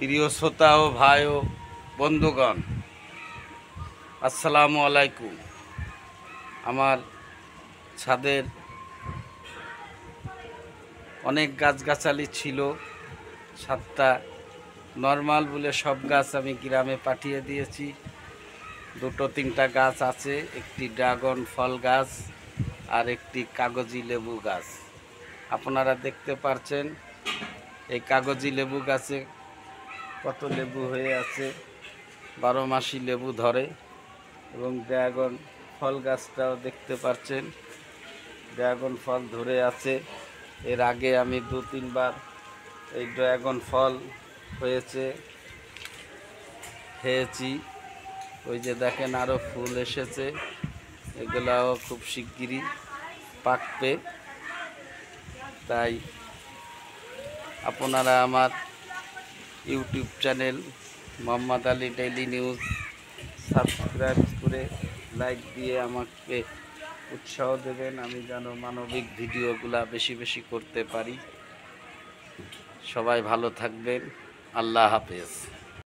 প্রিয় শ্রোতা ও ভাই ও বন্ধুগণ, আসসালামু আলাইকুম। আমার ছাদের অনেক গাছগাছালি ছিল। ছাদটা নর্মাল বলে সব গাছ আমি গ্রামে পাঠিয়ে দিয়েছি। দুটো তিনটা গাছ আছে, একটি ড্রাগন ফল গাছ আর একটি কাগজি লেবু গাছ। আপনারা দেখতে পাচ্ছেন এই কাগজি লেবু গাছে কত লেবু হয়ে আছে, 12 মাসি লেবু ধরে। এবং ড্রাগন ফল গাছটাও দেখতে পাচ্ছেন, ড্রাগন ফল ধরে আছে। এর আগে আমি 2-3 বার এই ড্রাগন ফল খেয়েছি। ওই যে দেখেন আরও ফুল এসেছে, এগুলাও খুব শিগগিরই পাকবে। তাই আপনারা আমার YouTube channel Mohammad Ali daily news subscribe করে লাইক দিয়ে আমাকে উৎসাহ দেবেন, আমি যেন মানবিক ভিডিওগুলা বেশি বেশি করতে পারি। সবাই ভালো থাকবেন। আল্লাহ হাফেজ।